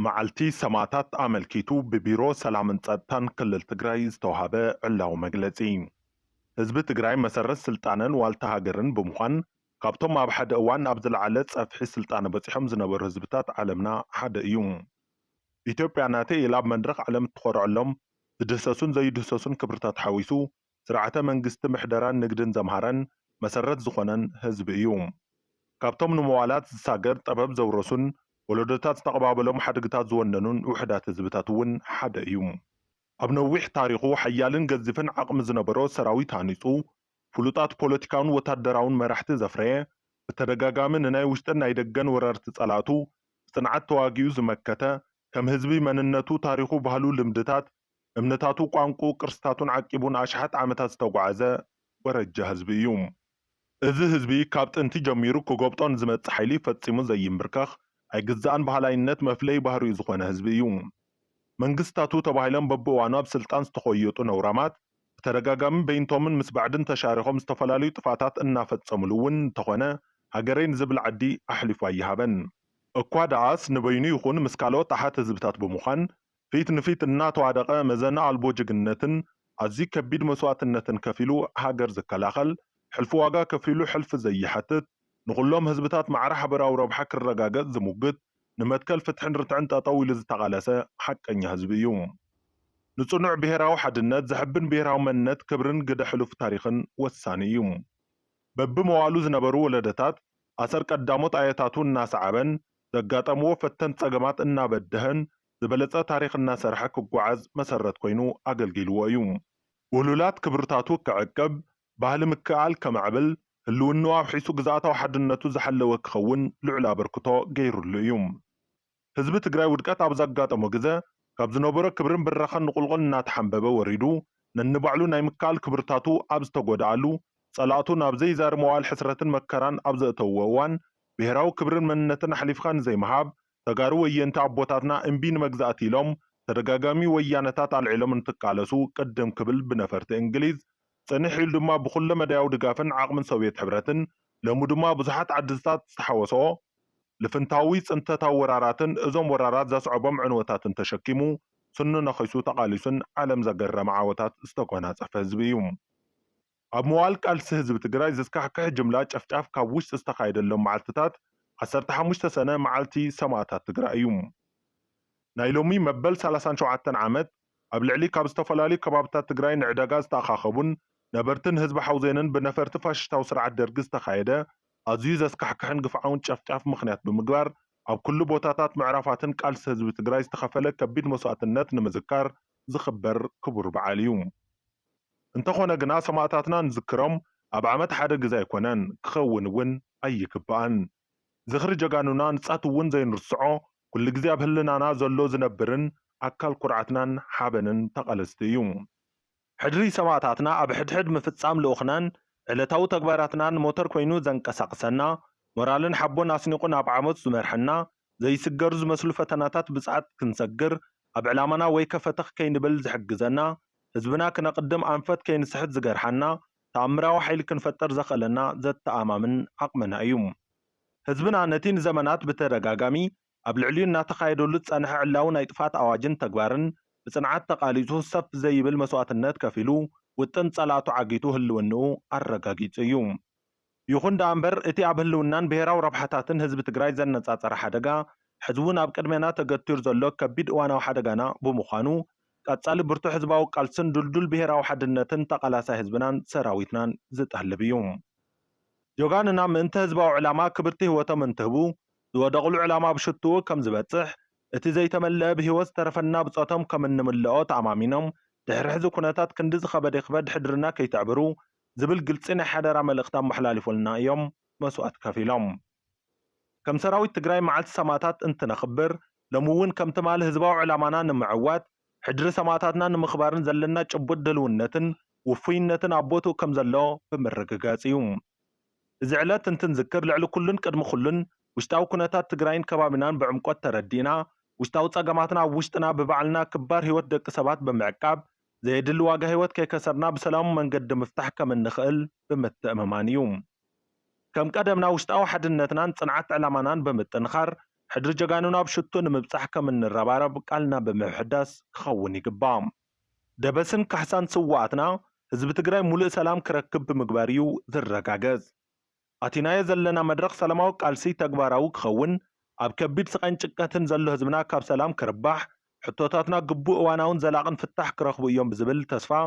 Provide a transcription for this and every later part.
معلتي سماعتات أملكيتو ببيرو سلام ጸጥታን ክልል ትግራይ ዝተዋሃበ ዕላው መግለጺ ህዝቢ ትግራይ መሰረት ስልጣንን ዋልታ ሃገርን ብምዃን ካብቶም ኣብ ሓደ እዋን ኣብ ዝለዓለ ጸፍሒ ስልጣን በጺሖም ዝነበሩ ህዝብታት ዓለምና ሓደ እዩ ኢትዮጵያ ናተ ኢላብ መድረኽ ዓለም ትኾርዐሎም ዝድህሰሱን ዘይድህሰሱን ክብርታት ሓዊሱ ስርዓተ መንግስቲ ምሕደራን ንግድን ዘምሃረን መሰረት ዝኾነን ህዝቢ እዩ ካብቶም ንመዋላት ዝሳገር ጠበብ ዘውረሱን ወለዶታት ዝተቐባበሎም ሓድግታት ዝወነኑን ውሕዳት ህዝብታት እውን ሓደ እዩ ኣብ ነዊሕ ታሪኹ ሓያልን ገዚፍን ዓቕሚ ዝነበሮ ሰራዊት ሃኒጹ ፍሉጣት ፖለቲካውን ወታደራውን መራሕቲ ዘፍረየ ብተደጋጋሚ ንናይ ውሽጥን ናይ ደገን ወረርቲ ጸላቱ ጽንዓት ተዋጊኡ ዝመከተ ከም ህዝቢ መንነቱ ታሪኹ ባህሉ ልምድታት እምነታቱ ቋንቁ ቅርስታቱን ዓቂቡን ኣሽሓት ዓመታት ዝተጓዓዘ ወረጃ ህዝቢ እዩ እዚ ህዝቢ ካብ ጥንቲ ጀሚሩ ክጎብጦን ዝመጽእ ሓይሊ ፈጺሙ ዘይምብርከኽ ኣይግዛእን ባህላይነት መፍለይ ባህሪኡ ዝኾነ ህዝቢ እዩ መንግስታቱ ተባሂሎም በብእዋኑ ኣብ ስልጣን ዝተኾየጡ ነውራማት ብተደጋጋሚ በይንቶምን ምስ ባዕድን ተሻሪኾም ዝተፈላለዩ ጥፋታት እናፈጸሙሉ እውን እንተኾነ ሃገረይ ንዝብል ዓዲ ኣሕሊፉ ኣይሃበን እኳ ደኣስ ንበይኑ ይኹን ምስ ካልኦት ኣሓት ህዝብታት ብምዃን ፊት ንፊት እናተዋደቐ መዘና ኣልቦ ጅግንነትን ኣዝዩ ከቢድ መስዋዕትነትን ከፊሉ ሃገር ዝከላኸል ሕልፊ ዋጋ ከፊሉ ሕልፊ ዘይሓትት ንኹሎም ህዝብታት ማዕረ ሓበራዊ ረብሓ ክረጋገጽ ዝሙግት ንመትከል ፍትሕን ርትዕን ጠጠው ኢሉ ዝተቓለሰ ሓቀኛ ህዝቢ እዩ ንጽኑዕ ብሔራዊ ሓድነት ዝሕብን ብሔራዊ መንነት ክብርን ግደ ሕሉፍ ታሪኽን ወሳኒ እዩ በብመዋሉ ዝነበሩ ወለደታት ኣሰር ቀዳሞት ኣየታቱ እናሰዓበን ዘጋጠምዎ ፈተን ጸገማት እናበድህን ዝበለጸ ታሪኽ እናሰርሐ ክጓዓዝ መሰረት ኮይኑ ኣገልጊልዎ እዩ ውሉላት ክብርታቱ ክዕቀብ ባህሊ ምክኣል ከማዕብል ህልውናው ኣብ ሒሱ ግዛኣታዊ ሓድነቱ ዝሓለወ ክኸውን ልዑል ኣበርክቶ ገይሩሉ እዩ ህዝቢ ትግራይ ውድቀት ኣብ ዘጋጠሞ ግዜ ካብ ዝነበሮ ክብርን ብረኸን ንቁልቁል እናተሓንበበ ወሪዱ ነንባዕሉ ናይ ምክኣል ክብርታቱ ኣብ ዝተጎድኣሉ ጸላእቱ ናብ ዘይዛር መዋል ሕስረትን መከራን ኣብ ዘእተውዎ እዋን ብሔራዊ ክብርን መንነትን ሓሊፍካ ንዘይመሃብ ተጋሩ ወየንቲ ኣቦታትና እምቢ ንመግዛእቲ ኢሎም ተደጋጋሚ ወያነታት ኣልዒሎም እንትቃለሱ ቅድም ክብል ብነፈርቲ እንግሊዝ ጽንሕ ኢሉ ድማ ብኩለ መዳያዊ ድጋፍን ዓቕምን ሶቪየት ሕብረትን ሎሚ ድማ ብዙሓት ዓድታት ዝተሓወሶ ልፍንታዊ ጽንተታዊ ወራራትን እዞም ወራራት ዘስዕቦም ዕንወታትን ተሸኪሙ ስኑ ነኺሱ ተቓሊሱን ዓለም ዘገረመ ዓወታት ዝተጎናጸፈ ህዝቢ እዩ ኣብ መዋል ቃልሲ ህዝቢ ትግራይ ዝስካሕክሕ ጅምላ ጨፍጫፍ ካብ ውሽጢ ዝተኻየደሎም መዓልትታት 15 ሰነ መዓልቲ ሰማዕታት ትግራይ እዩ ናይ ሎሚ መበል 37 ዓመት ኣብ ልዕሊ ካብ ዝተፈላለዩ ከባብታት ትግራይ ንዕዳጋ ዝተኣኻኸቡን ነበርትን ህዝቢ ሓውዜንን ብነፈርቲ ፋሽስታዊ ስርዓት ደርጊ ዝተኻየደ ኣዝዩ ዘስካሕክሕን ግፍዓውን ጨፍጫፍ ምኽንያት ብምግባር ኣብ ኩሉ ቦታታት ምዕራፋትን ቃልሲ ህዝቢ ትግራይ ዝተኸፈለ ከቢድ መስዋዕትነት ንምዝካር ዝኽበር ክቡር በዓል እዩ እንተኾነ ግና ሰማዕታትና ንዝክሮም ኣብ ዓመት ሓደ ግዜ ኣይኮነን ክኸውን እውን ኣይግባእን ዝኽሪ ጀጋኑና ንጻት እውን ዘይንርስዖ ኩሉ ግዜ ኣብ ህልናና ዘሎ ዝነብርን ኣካል ኩርዓትናን ሓበንን ተቐለስቲ እዩ ሕድሪ ሰማዕታትና ኣብ ሕድሕድ ምፍጻም ልኡኽናን ዕለታዊ ተግባራትናን ሞተር ኮይኑ ዘንቀሳቕሰና ሞራልን ሓቦን ኣስኒቑ ናብ ዓመት ዝመርሐና ዘይስገሩ ዝመስሉ ፈተናታት ብጽዓት ክንሰግር ኣብ ዕላማና ወይ ከፈተኽ ከይንብል ዝሕግዘና ህዝብና ክነቕድም ኣንፈት ከይንስሕት ዝገርሓና ተኣምራዊ ሓይሊ ክንፈጠር ዘኽእለና ዘተኣማምን ዓቕምና እዩ ህዝብና ነቲ ንዘመናት ብተደጋጋሚ ኣብ ልዕልዩ እናተኻየደሉ ጸንሐ ዕላው ናይ ጥፋት ኣዋጅን ተግባርን ብጽንዓት ተቓሊጹ ሰፍ ዘይብል መስዋዕትነት ከፊሉ ውጥን ጸላእቱ ዓጊቱ ህልውንኡ ኣረጋጊጹ እዩ ይኹን ደኣ እምበር እቲ ኣብ ህልውናን ብሔራዊ ረብሓታትን ህዝቢ ትግራይ ዘነጻጸረ ሓደጋ ሕዚ እውን ኣብ ቅድሜና ተገቲሩ ዘሎ ከቢድ እዋናዊ ሓደጋና ብምዃኑ ቀጻሊ ብርቱዕ ህዝባዊ ቃልስን ዱልዱል ብሔራዊ ሓድነትን ተቓላሳይ ህዝብናን ሰራዊትናን ዝጠልብ እዩ ጆጋንና ምእንተ ህዝባዊ ዕላማ ክብርቲ ህይወቶም እንትህቡ ዝወደቕሉ ዕላማ ብሽትኡ ከም ዝበጽሕ እቲ ዘይተመልአ ብህይወት ዝተረፈና ብጾቶም ከም እንምልኦ ተኣማሚኖም ድሕሪ ሕዚ ኩነታት ክንዲ ዝኸበደ ይኽበድ ሕድርና ከይትዕብሩ ዝብል ግልፂ ናይ ሓደራ መልእኽቲ ኣመሓላሊፉልና እዮም መስዋዕት ከፊሎም ከም ሰራዊት ትግራይ መዓልቲ ሰማዕታት እንትነኽብር ሎሚ እውን ከም ትማሊ ህዝባዊ ዕላማና ንምዕዋት ሕድሪ ሰማዕታትና ንምኽባርን ዘለና ጭቡጥ ድልውነትን ውፉይነትን ኣቦቱ ከም ዘሎ ብምርግጋጽ እዩ እዚ ዕለት እንትንዝክር ልዕሊ ኩሉን ቅድሚ ኩሉን ውሽጣዊ ኩነታት ትግራይን ከባቢናን ብዕምቆት ተረዲእና ውሽጣዊ ጸገማትና ኣብ ውሽጥና ብባዕልና ክባር ህይወት ደቂ ሰባት ብምዕቃብ ዘየድሊ ዋጋ ህይወት ከይከሰርና ብሰላሙ መንገዲ ምፍታሕ ከም እንኽእል ብምትእምማን እዩ ከም ቀደምና ውሽጣዊ ሓድነትናን ጽንዓት ዕላማናን ብምጥንኻር حدر جغانونا بشتو نمبصح كم الربارب قالنا بمحداس كخون يقبام دبسن كحسان سواتنا حزب تግራይ ሙሉእ ሰላም ክረክብ ብምግባርዩ ዝረጋገጽ አቲናየ ዘለና መድረኽ ሰላማዊ ቃልሲ ተግባራዊ ክኸውን ኣብ ከቢድ ስቃይን ጭንቀትን ዘሎ ህዝብና ካብ ሰላም ክርባሕ ሕቶታትና ግቡእ እዋናውን ዘላቕን ፍታሕ ክረኽቡ እዮም ብዝብል ተስፋ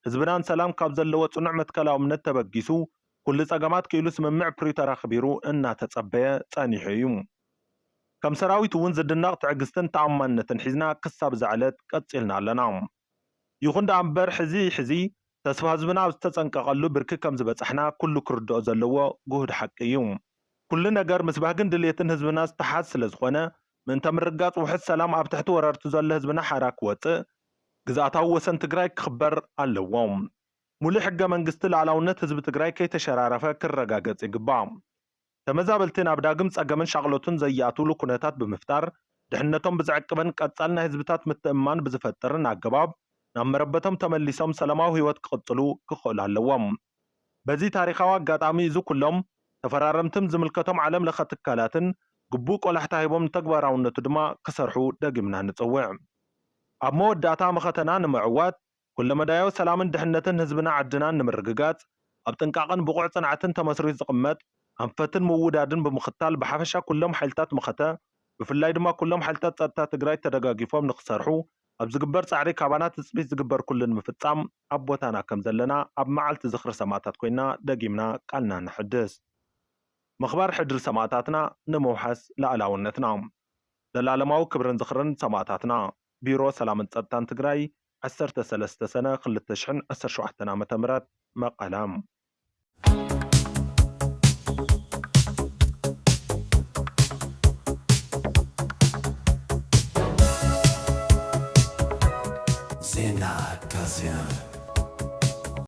ህዝብናን ሰላም ካብ ዘለዎ ጽኑዕ መትከላዊ እምነት ተበጊሱ ኩሉ ጸገማት ከይሉ ስምምዕ ፕሪቶሪያ ኸቢሩ እናተጸበየ ጸኒሑ እዩ ከም ሰራዊት እውን ዝድነቕ ትዕግስትን ተኣማንነትን ሒዝና ክሳብ ዝዓለት ቀጺልና ኣለና ይኹን ዳ እምበር ሕዚ ተስፋ ህዝብና ኣብ ዝተጸንቀቐሉ ብርኪ ከም ዝበጽሕና ኩሉ ክርድኦ ዘለዎ ጉህድ ሓቂ እዩ ኩሉ ነገር ምስ ባህግን ድልየትን ህዝብና ዝተሓዝ ስለ ዝኾነ ምእንተ ምርጋጽ ውሕድ ሰላም ኣብ ትሕቲ ወረርቲ ዘሎ ህዝብና ሓራ ክወፅእ ግዛኣታዊ ወሰን ትግራይ ክኽበር ኣለዎም ሙሉእ ሕገ መንግስቲ ላዕላውነት ህዝቢ ትግራይ ከይተሸራረፈ ክረጋገጽ ይግባእ ተመዛበልቲ ናብ ዳግም ጸገምን ሻቕሎትን ዘይኣትውሉ ኩነታት ብምፍጣር ድሕነቶም ብዝዕቅብን ቀጻልና ህዝብታት ምትእምማን ብዝፈጥርን ኣገባብ ናብ መረበቶም ተመሊሶም ሰላማዊ ህይወት ክቕጽሉ ክኽእሉ ኣለዎም በዚ ታሪኻዊ ኣጋጣሚ እዚ ኩሎም ተፈራረምትም ዝምልከቶም ዓለም ለኸ ትካላትን ግቡእ ቆላሕታ ሂቦም ንተግባራውነቱ ድማ ክሰርሑ ደጊምና ንጽውዕ ኣብ መወዳእታ መኸተና ንምዕዋት ኩለመዳያዊ ሰላምን ድሕነትን ህዝብና ዓድናን ንምርግጋጽ ኣብ ጥንቃቐን ብቑዕ ጽንዓትን ተመስሪቱ ዝቕመጥ ኣንፈትን ምውዳድን ብምኽታል ብሓፈሻ ኩሎም ሓይልታት መኸተ ብፍላይ ድማ ኩሎም ሓይልታት ጸጥታ ትግራይ ተደጋጊፎም ንኽሰርሑ ኣብ ዝግበር ጻዕሪ ካባናት ጽቢት ዝግበር ኩልን ምፍጻም ኣብ ቦታና ከም ዘለና ኣብ መዓልቲ ዝኽሪ ሰማዕታት ኮይና ደጊምና ቃልና ንሕድስ ምኽባር ሕድሪ ሰማዕታትና ንምውሓስ ላዕላውነትና ዘላለማዊ ክብርን ዝኽርን ሰማዕታትና ቢሮ ሰላምን ጸጥታን ትግራይ 13 ሰነ 2017 ዓ.ም መቐለም Senat Kassian.